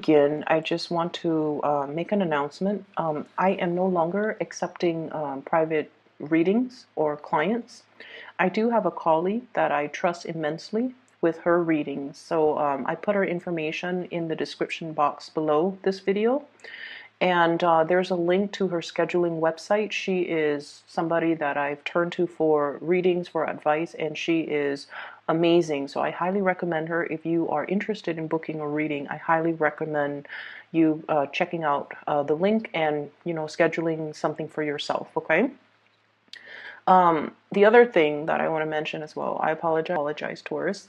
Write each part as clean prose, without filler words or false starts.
begin, I just want to make an announcement. I am no longer accepting private readings or clients. I do have a colleague that I trust immensely with her readings, so I put her information in the description box below this video. And there's a link to her scheduling website. She is somebody that I've turned to for readings, for advice, and she is amazing. So I highly recommend her. If you are interested in booking a reading, I highly recommend you checking out the link and, scheduling something for yourself, okay? The other thing that I want to mention as well, I apologize, Taurus.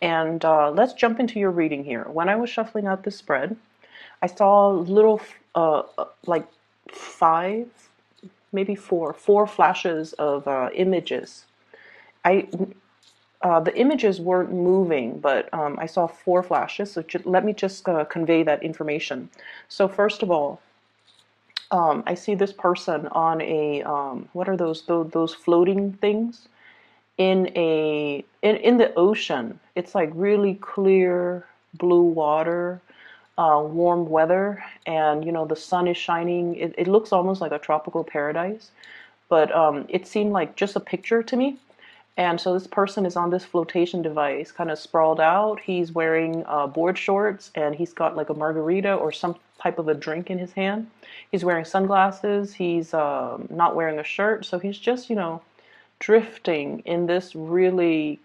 And let's jump into your reading here. When I was shuffling out the spread, I saw little, like five, maybe four flashes of images. The images weren't moving, but I saw four flashes. So let me just convey that information. So first of all, I see this person on a what are those floating things in the ocean. It's like really clear blue water. Warm weather, and the sun is shining. It looks almost like a tropical paradise, but it seemed like just a picture to me. And so this person is on this flotation device, kind of sprawled out. He's wearing board shorts, and he's got like a margarita or some type of a drink in his hand. He's wearing sunglasses. He's not wearing a shirt, so he's just drifting in this really,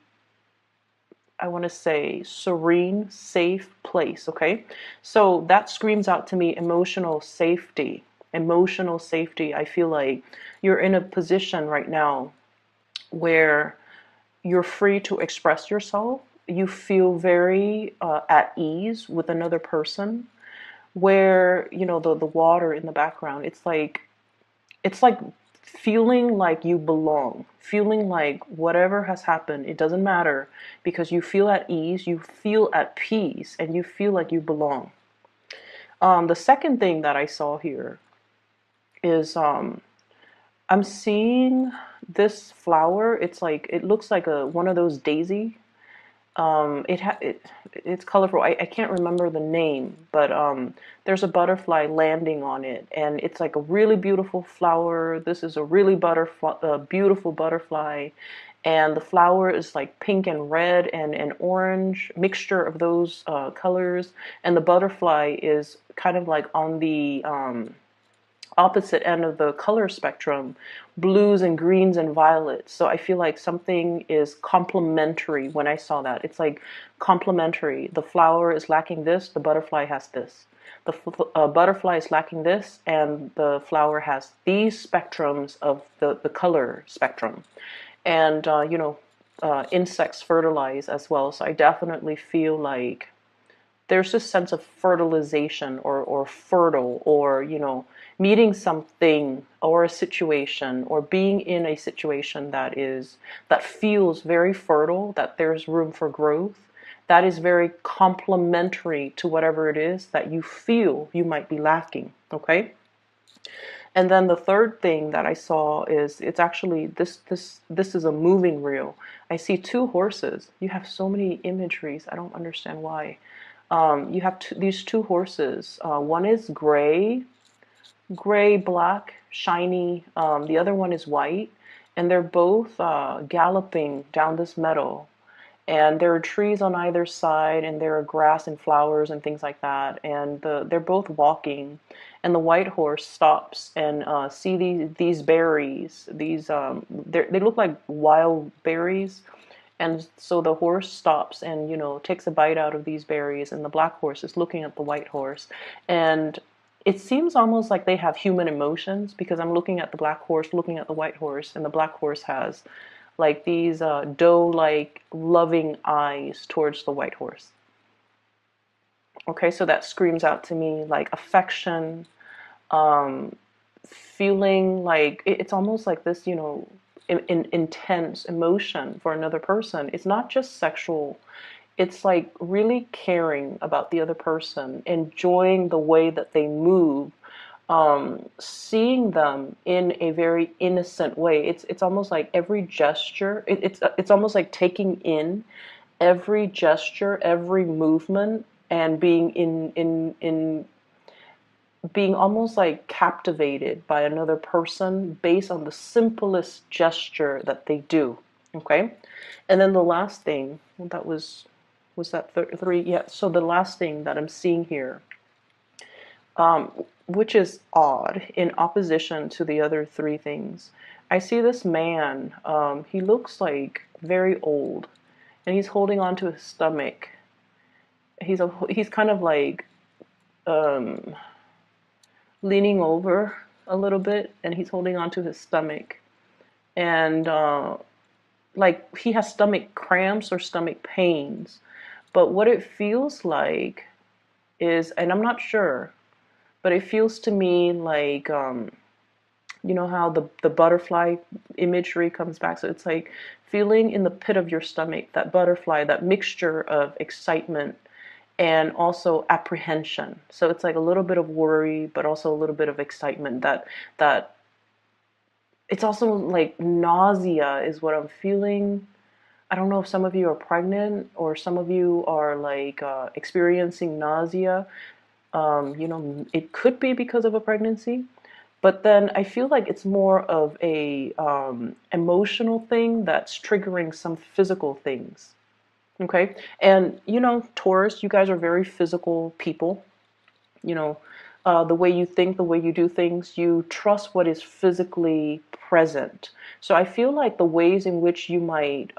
I want to say, serene, safe place, okay? So that screams out to me emotional safety. Emotional safety. I feel like you're in a position right now where you're free to express yourself. You feel very at ease with another person, where, the water in the background, it's like feeling like you belong, feeling like whatever has happened, it doesn't matter, because you feel at ease, you feel at peace, and you feel like you belong. The second thing that I saw here is I'm seeing this flower. It looks like one of those daisy. It's colorful. I can't remember the name, but there's a butterfly landing on it, and it's like a really beautiful flower. This is a really beautiful butterfly, and the flower is like pink and red and orange, mixture of those colors, and the butterfly is kind of like on the opposite end of the color spectrum, blues and greens and violets. So I feel like something is complementary when I saw that. It's like complementary. The flower is lacking this, the butterfly has this. The butterfly is lacking this, and the flower has these spectrums of the color spectrum. And, insects fertilize as well. So I definitely feel like there's this sense of fertilization or fertile, or meeting something or a situation, or being in a situation that feels very fertile, that there's room for growth, that is very complementary to whatever it is that you feel you might be lacking. Okay. And then the third thing that I saw is, it's actually this is a moving reel. I see two horses. You have so many imageries. I don't understand why. You have these two horses. One is gray, black, shiny. The other one is white, and they're both galloping down this meadow. And there are trees on either side, and there are grass and flowers and things like that. And they're both walking, and the white horse stops and see these berries. They look like wild berries. And so the horse stops and, takes a bite out of these berries, and the black horse is looking at the white horse. And it seems almost like they have human emotions, because I'm looking at the black horse, looking at the white horse, and the black horse has like these doe-like loving eyes towards the white horse. Okay, so that screams out to me like affection, feeling like it's almost like this, intense emotion for another person. It's not just sexual. It's like really caring about the other person, enjoying the way that they move, seeing them in a very innocent way. It's almost like every gesture. It's almost like taking in every gesture, every movement, and being almost like captivated by another person based on the simplest gesture that they do. Okay, and then the last thing that was that three? Yeah. So the last thing that I'm seeing here, um, which is odd in opposition to the other three things, I see this man. He looks like very old, and he's holding onto his stomach. He's kind of like um, leaning over a little bit, and he's holding onto his stomach, and like he has stomach cramps or stomach pains. But what it feels like is, and I'm not sure, but it feels to me like you know how the butterfly imagery comes back. So it's like feeling in the pit of your stomach, that butterfly, that mixture of excitement and also apprehension. So it's like a little bit of worry, but also a little bit of excitement. That it's also like nausea is what I'm feeling. I don't know if some of you are pregnant or some of you are like experiencing nausea. You know, it could be because of a pregnancy, but then I feel like it's more of a emotional thing that's triggering some physical things. Okay, and you know, Taurus, you guys are very physical people. You know, the way you think, the way you do things, you trust what is physically present. So I feel like the ways in which you might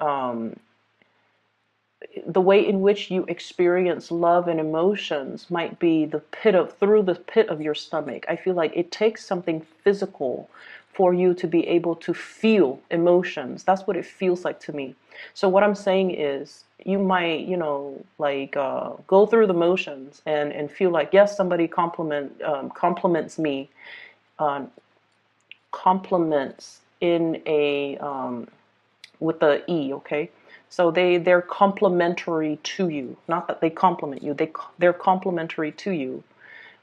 the way in which you experience love and emotions might be the pit of through the pit of your stomach. I feel like it takes something physical for you to be able to feel emotions. That's what it feels like to me. So what I'm saying is you might, you know, like go through the motions and feel like, yes, somebody compliments me, uh, compliments in a with the E, okay? So they're complementary to you. Not that they compliment you. They're complementary to you.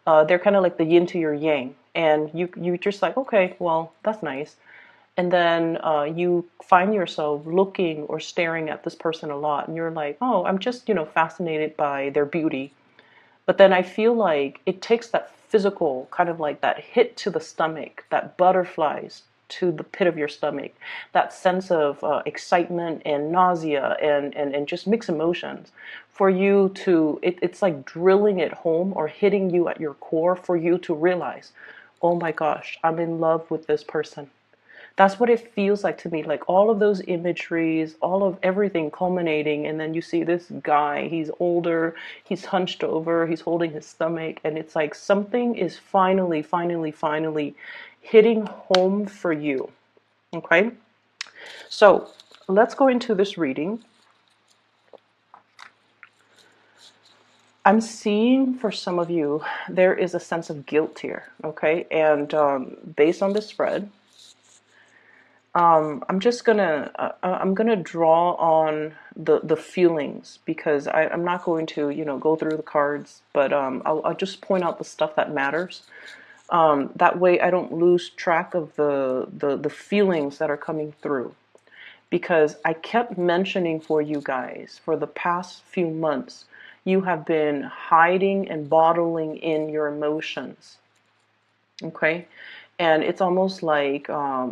They're kind of like the yin to your yang, and you just like, okay, well, that's nice. And then you find yourself looking or staring at this person a lot, and you're like, oh, I'm just, you know, fascinated by their beauty. But then I feel like it takes that physical kind of like that hit to the stomach, that butterflies to the pit of your stomach, that sense of excitement and nausea and just mixed emotions for you to, it's like drilling it home or hitting you at your core for you to realize, oh my gosh, I'm in love with this person. That's what it feels like to me, like all of those imageries, all of everything culminating, and then you see this guy, he's older, he's hunched over, he's holding his stomach, and it's like something is finally hitting home for you. Okay, so let's go into this reading. I'm seeing for some of you there is a sense of guilt here. Okay, and based on the spread, I'm gonna draw on the feelings because I'm not going to, you know, go through the cards, but I'll just point out the stuff that matters. That way I don't lose track of the feelings that are coming through, because I kept mentioning for you guys for the past few months, you have been hiding and bottling in your emotions. Okay, and it's almost like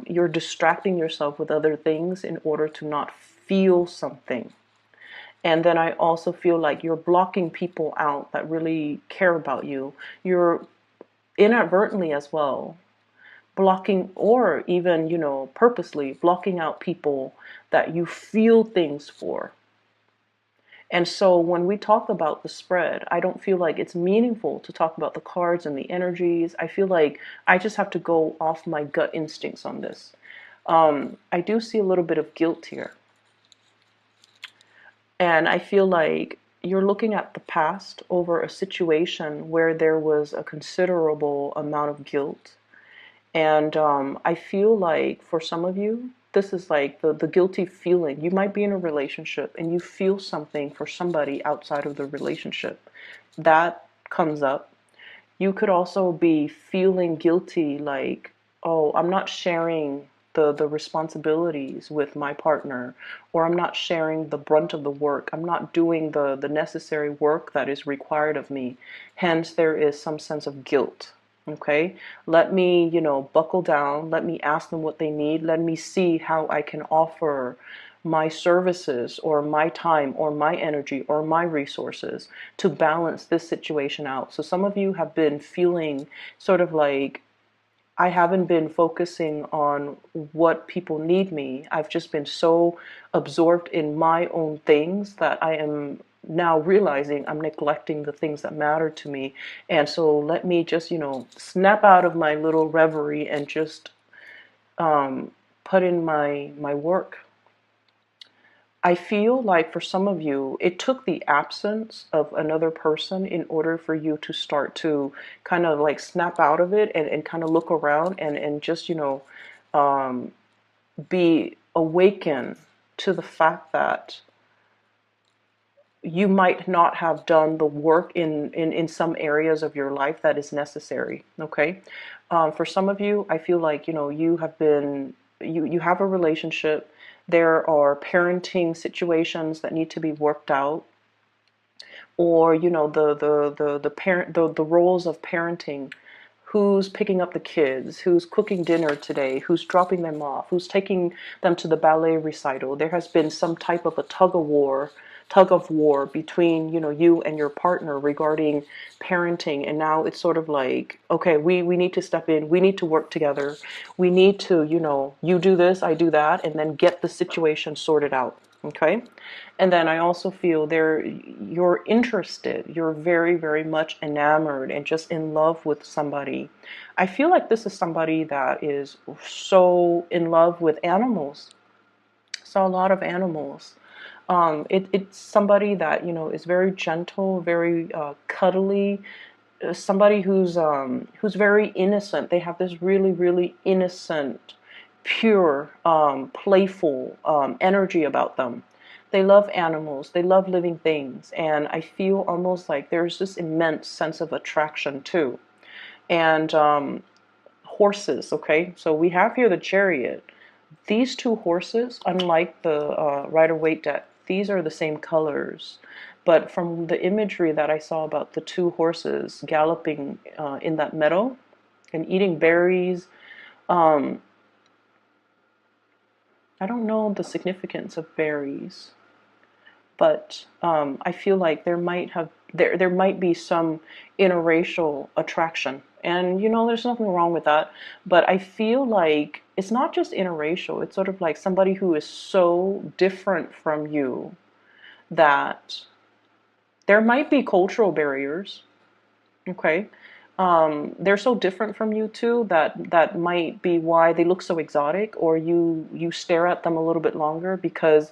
you're distracting yourself with other things in order to not feel something. And then I also feel like you're blocking people out that really care about you. You're inadvertently as well blocking, or even, you know, purposely blocking out people that you feel things for. And so when we talk about the spread, I don't feel like it's meaningful to talk about the cards and the energies. I feel like I just have to go off my gut instincts on this. I do see a little bit of guilt here. And I feel like you're looking at the past over a situation where there was a considerable amount of guilt. And I feel like for some of you, this is like the guilty feeling. You might be in a relationship and you feel something for somebody outside of the relationship. That comes up. You could also be feeling guilty, like, oh, I'm not sharing the responsibilities with my partner, or I'm not sharing the brunt of the work. I'm not doing the necessary work that is required of me. Hence, there is some sense of guilt. Okay, let me, buckle down. Let me ask them what they need. Let me see how I can offer my services or my time or my energy or my resources to balance this situation out. So some of you have been feeling sort of like, I haven't been focusing on what people need me. I've just been so absorbed in my own things that I am now realizing I'm neglecting the things that matter to me. And so let me just, snap out of my little reverie and just put in my work. I feel like for some of you, it took the absence of another person in order for you to start to kind of like snap out of it and kind of look around and just, um, be awakened to the fact that you might not have done the work in some areas of your life that is necessary. Okay. For some of you, I feel like, you have been, you have a relationship. There are parenting situations that need to be worked out, or, the parent, the roles of parenting. Who's picking up the kids? Who's cooking dinner today? Who's dropping them off? Who's taking them to the ballet recital? There has been some type of a tug of war between, you and your partner regarding parenting. And now it's sort of like, okay, we need to step in. We need to work together. We need to, you do this, I do that, and then get the situation sorted out. Okay. And then I also feel you're interested, you're very, very much enamored and just in love with somebody. I feel like this is somebody that is so in love with animals. So a lot of animals. It's somebody that, is very gentle, very cuddly, somebody who's very innocent. They have this really, really innocent, pure, playful energy about them. They love animals. They love living things, and I feel almost like there's this immense sense of attraction too. And horses. Okay, so we have here the Chariot. These two horses, unlike the Rider-Waite deck, these are the same colors. But from the imagery that I saw about the two horses galloping in that meadow and eating berries, um, I don't know the significance of berries, but I feel like there might be some interracial attraction, and there's nothing wrong with that. But I feel like it's not just interracial; it's sort of like somebody who is so different from you that there might be cultural barriers. Okay. They're so different from you too that might be why they look so exotic, or you stare at them a little bit longer because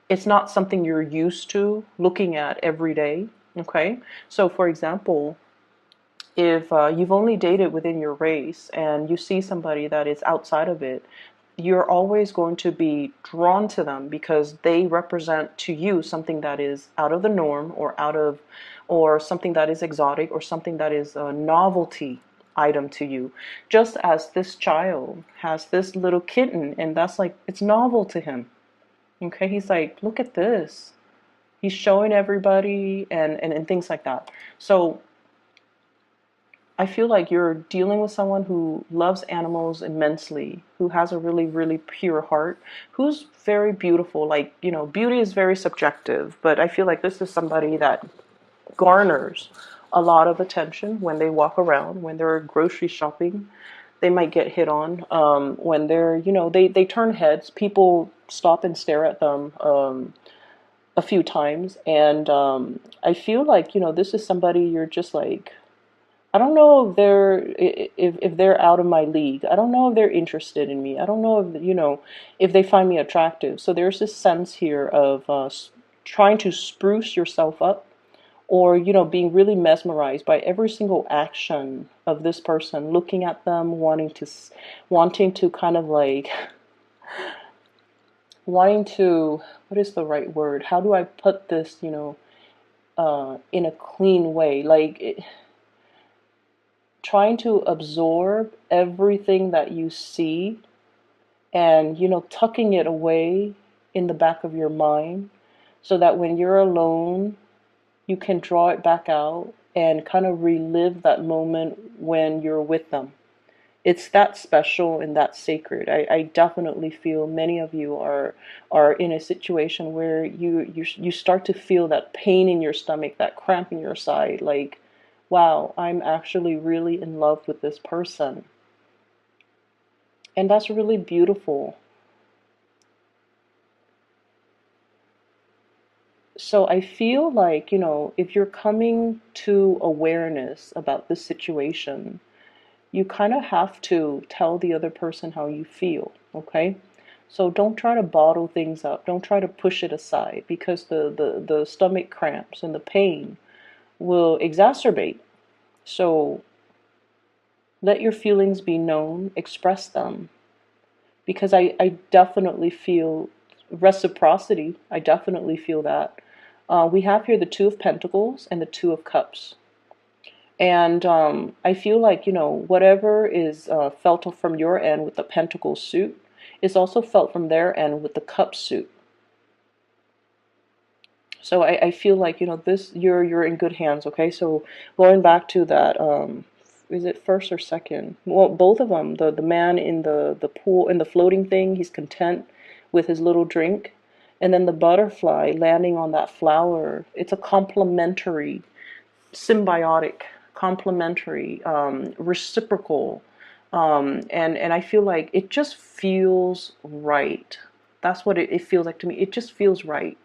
it's not something you're used to looking at every day. Okay, so for example, if you've only dated within your race and you see somebody that is outside of it, you're always going to be drawn to them because they represent to you something that is out of the norm, or something that is exotic, or something that is a novelty item to you. Just as this child has this little kitten, and that's like, it's novel to him. Okay, he's like, look at this. He's showing everybody and things like that. So I feel like you're dealing with someone who loves animals immensely, who has a really, really pure heart, who's very beautiful. Like, beauty is very subjective, but I feel like this is somebody that garners a lot of attention when they walk around, when they're grocery shopping. They might get hit on when they're, they turn heads. People stop and stare at them a few times. And I feel like, this is somebody you're just like, I don't know if they're out of my league. I don't know if they're interested in me. I don't know if they find me attractive. So there's this sense here of trying to spruce yourself up, or being really mesmerized by every single action of this person, looking at them, wanting to kind of like wanting to, what is the right word? How do I put this, in a clean way? Like trying to absorb everything that you see and, tucking it away in the back of your mind so that when you're alone, you can draw it back out and kind of relive that moment when you're with them. It's that special and that sacred. I definitely feel many of you are in a situation where you start to feel that pain in your stomach, that cramp in your side, like, wow, I'm actually really in love with this person. And that's really beautiful. So I feel like, if you're coming to awareness about this situation, you kind of have to tell the other person how you feel, okay? So don't try to bottle things up. Don't try to push it aside, because the stomach cramps and the pain will exacerbate. So let your feelings be known, express them, because I definitely feel reciprocity. I definitely feel that. We have here the Two of Pentacles and the Two of Cups. And I feel like, whatever is felt from your end with the Pentacle suit is also felt from their end with the Cup suit. So I feel like, this, you're in good hands, okay? So going back to that, is it first or second? Well, both of them. The man in the pool, in the floating thing, he's content with his little drink. And then the butterfly landing on that flower, it's a complementary, symbiotic, complementary, reciprocal, and I feel like it just feels right. That's what it feels like to me. It just feels right.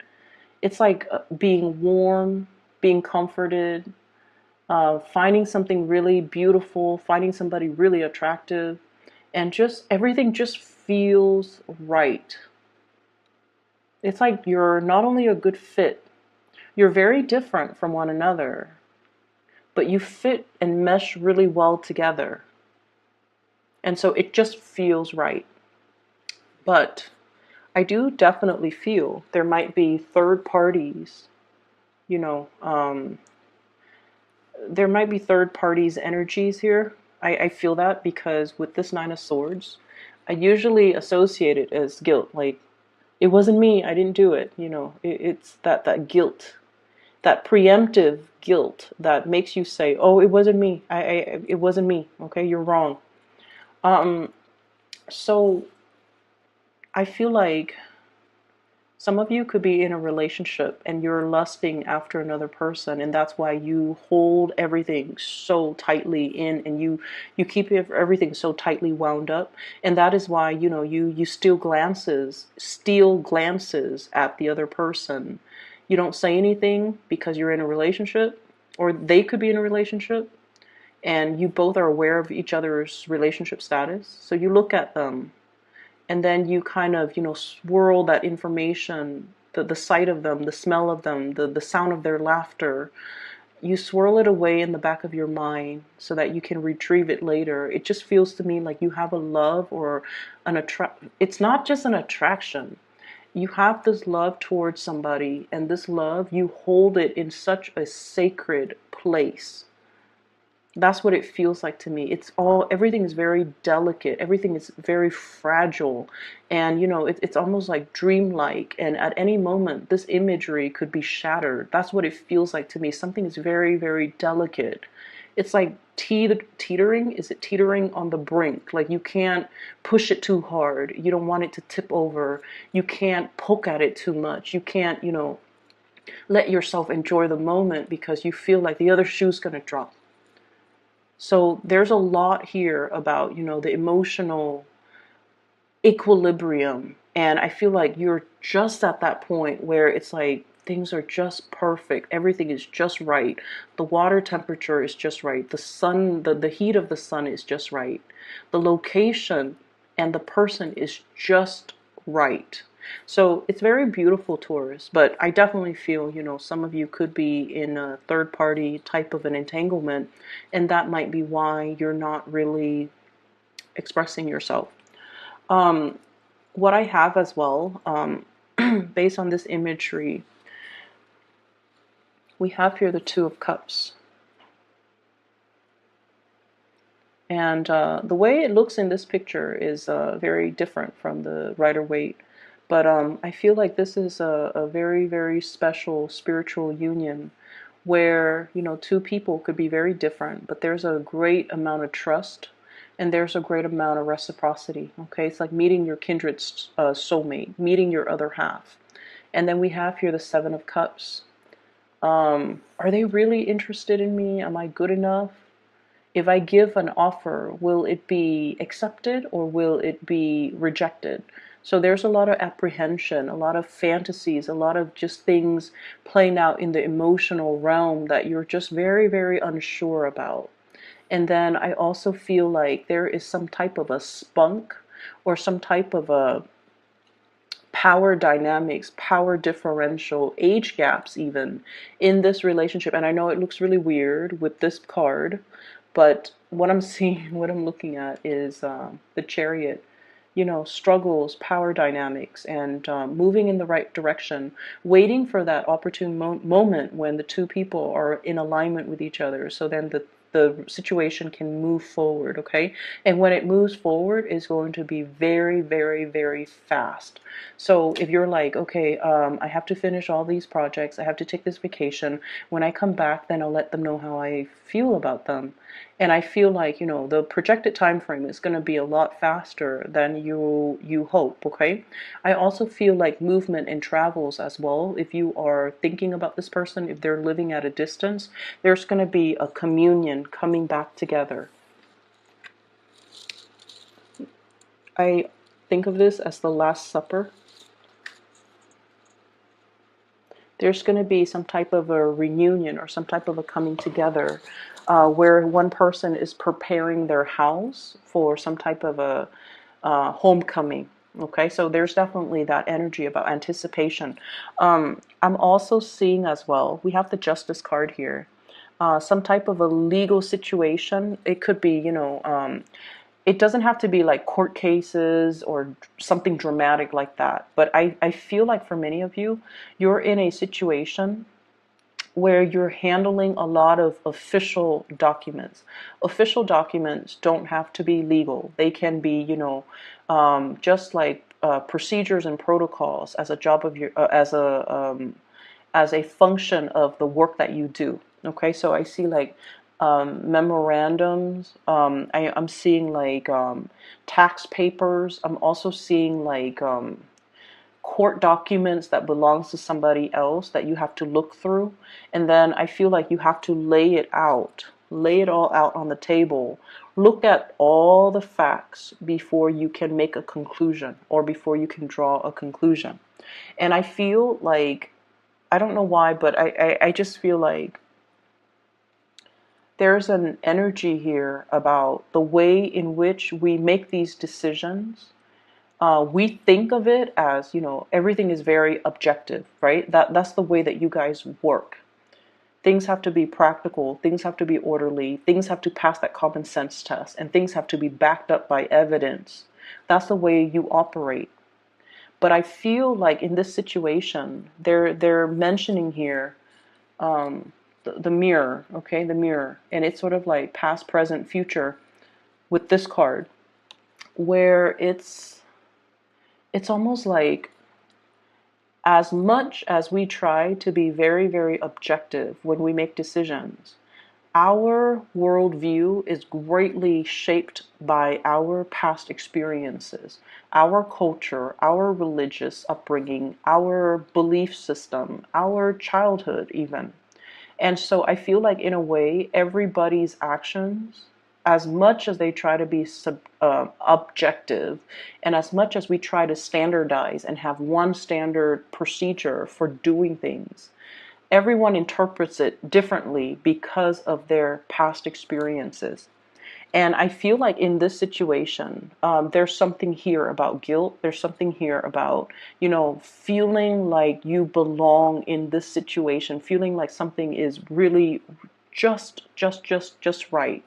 It's like being warm, being comforted, finding something really beautiful, finding somebody really attractive, and just everything just feels right. It's like you're not only a good fit, you're very different from one another, but you fit and mesh really well together. And so it just feels right. But I do definitely feel there might be third parties, you know, um, there might be third parties' energies here. I feel that because with this Nine of Swords, I usually associate it as guilt. Like, it wasn't me, I didn't do it. It's that guilt, that preemptive guilt that makes you say, "Oh, it wasn't me. It wasn't me." Okay, you're wrong. Um, so I feel like some of you could be in a relationship and you're lusting after another person, and that's why you hold everything so tightly in, and you keep everything so tightly wound up, and that is why you steal glances at the other person. You don't say anything because you're in a relationship, or they could be in a relationship, and you both are aware of each other's relationship status. So you look at them, and then you kind of, swirl that information, the sight of them, the smell of them, the sound of their laughter. You swirl it away in the back of your mind so that you can retrieve it later. It just feels to me like you have a love or it's not just an attraction. You have this love towards somebody, and this love, you hold it in such a sacred place. That's what it feels like to me. Everything is very delicate. Everything is very fragile. And, it's almost like dreamlike. And at any moment, this imagery could be shattered. That's what it feels like to me. Something is very, very delicate. It's like teetering. Is it teetering on the brink? Like, you can't push it too hard. You don't want it to tip over. You can't poke at it too much. You can't, let yourself enjoy the moment because you feel like the other shoe's going to drop. So there's a lot here about, the emotional equilibrium. And I feel like you're just at that point where it's like things are just perfect. Everything is just right. The water temperature is just right. The sun, the heat of the sun is just right. The location and the person is just right. So it's very beautiful, Taurus, but I definitely feel, some of you could be in a third party type of an entanglement, and that might be why you're not really expressing yourself. What I have as well, based on this imagery, we have here the Two of Cups. And the way it looks in this picture is very different from the Rider-Waite. But I feel like this is a very, very special spiritual union where, you know, two people could be very different, but there's a great amount of trust and there's a great amount of reciprocity. Okay, it's like meeting your kindred soulmate, meeting your other half. And then we have here the Seven of Cups. Are they really interested in me? Am I good enough? If I give an offer, will it be accepted or will it be rejected? So there's a lot of apprehension, a lot of fantasies, a lot of just things playing out in the emotional realm that you're just very, very unsure about. And then I also feel like there is some type of a spunk or some type of a power dynamics, power differential, age gaps even in this relationship. And I know it looks really weird with this card, but what I'm seeing, what I'm looking at is the Chariot, you know, struggles, power dynamics, and moving in the right direction, waiting for that opportune moment when the two people are in alignment with each other. So then the situation can move forward, okay? And when it moves forward, it's going to be very, very, very fast. So if you're like, okay, I have to finish all these projects, I have to take this vacation. When I come back, then I'll let them know how I feel about them. And I feel like, you know, the projected time frame is going to be a lot faster than you hope, okay? I also feel like movement and travels as well. If you are thinking about this person, if they're living at a distance, there's going to be a communion coming back together. I think of this as the Last Supper. There's going to be some type of a reunion or some type of a coming together where one person is preparing their house for some type of a homecoming. Okay, so there's definitely that energy about anticipation. I'm also seeing as well, we have the Justice card here. Some type of a legal situation. It could be, you know, it doesn't have to be like court cases or something dramatic like that. But I feel like for many of you, you're in a situation where you're handling a lot of official documents. Official documents don't have to be legal. They can be, you know, just like procedures and protocols as a job of your, as a function of the work that you do. Okay, so I see like memorandums. I'm seeing like tax papers. I'm also seeing like court documents that belongs to somebody else that you have to look through. And then I feel like you have to lay it out, lay it all out on the table. Look at all the facts before you can make a conclusion or before you can draw a conclusion. And I feel like, I don't know why, but I just feel like there's an energy here about the way in which we make these decisions. We think of it as, you know, everything is very objective, right? That's the way that you guys work. Things have to be practical, things have to be orderly, things have to pass that common sense test, and things have to be backed up by evidence. That's the way you operate. But I feel like in this situation, they're mentioning here the mirror, okay, the mirror, and it's sort of like past, present, future with this card, where it's almost like as much as we try to be very, very objective when we make decisions, our worldview is greatly shaped by our past experiences, our culture, our religious upbringing, our belief system, our childhood even. And so I feel like in a way, everybody's actions, as much as they try to be objective, and as much as we try to standardize and have one standard procedure for doing things, everyone interprets it differently because of their past experiences. And I feel like in this situation, there's something here about guilt. There's something here about, you know, feeling like you belong in this situation, feeling like something is really just right.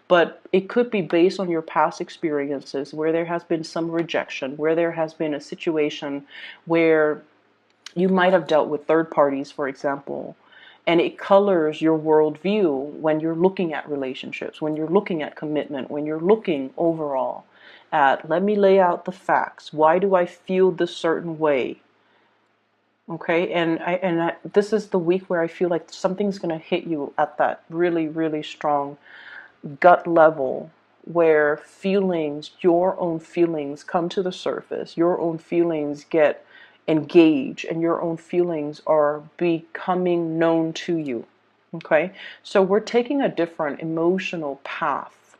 But it could be based on your past experiences where there has been some rejection, where there has been a situation where you might have dealt with third parties, for example, And it colors your worldview when you're looking at relationships, when you're looking at commitment, when you're looking overall at, let me lay out the facts. Why do I feel this certain way? Okay, this is the week where I feel like something's going to hit you at that really, really strong gut level, where feelings, your own feelings, come to the surface. Your own feelings get engaged, and your own feelings are becoming known to you. Okay, so we're taking a different emotional path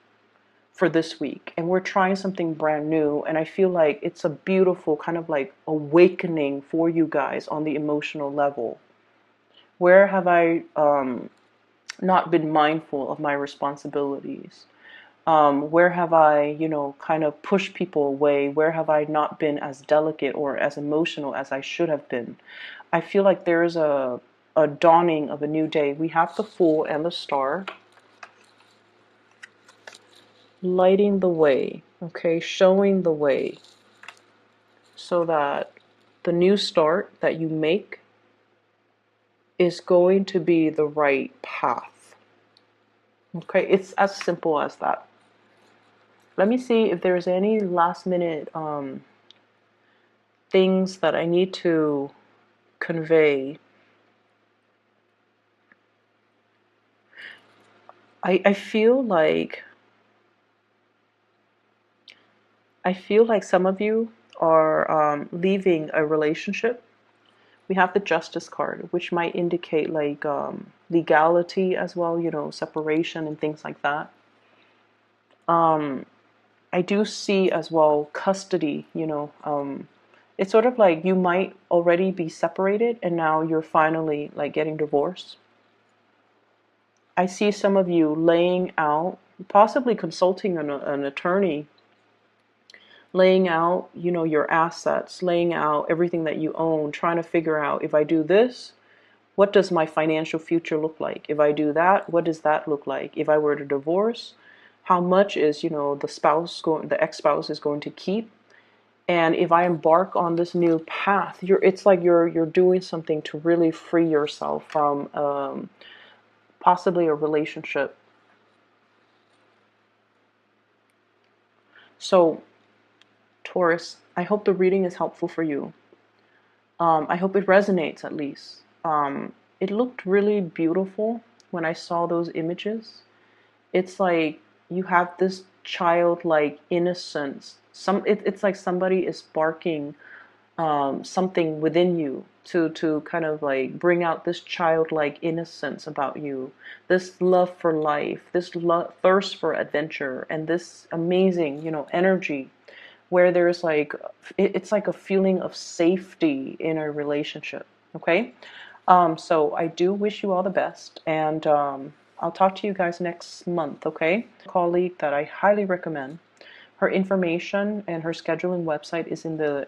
for this week, and we're trying something brand new, and I feel like it's a beautiful kind of like awakening for you guys on the emotional level. Where have I not been mindful of my responsibilities? Where have I, kind of pushed people away? Where have I not been as delicate or as emotional as I should have been? I feel like there is a dawning of a new day. We have the Fool and the Star lighting the way, okay, showing the way, so that the new start that you make is going to be the right path. Okay, it's as simple as that. Let me see if there's any last minute things that I need to convey. I feel like some of you are leaving a relationship. We have the Justice card, which might indicate like legality as well, separation and things like that. I do see as well custody. It's sort of like you might already be separated and now you're finally like getting divorced. I see some of you laying out, possibly consulting an attorney, laying out, your assets, laying out everything that you own, trying to figure out, if I do this, what does my financial future look like? If I do that, what does that look like? If I were to divorce, how much is, the ex-spouse is going to keep? And if I embark on this new path, it's like you're doing something to really free yourself from possibly a relationship. So, Taurus, I hope the reading is helpful for you. I hope it resonates at least. It looked really beautiful when I saw those images. It's like you have this childlike innocence. It's like somebody is sparking something within you to kind of like bring out this childlike innocence about you, this love for life, this thirst for adventure, and this amazing, energy, where there's like it's like a feeling of safety in a relationship. Okay, so I do wish you all the best, and I'll talk to you guys next month. Okay, a colleague that I highly recommend. Her information and her scheduling website is in the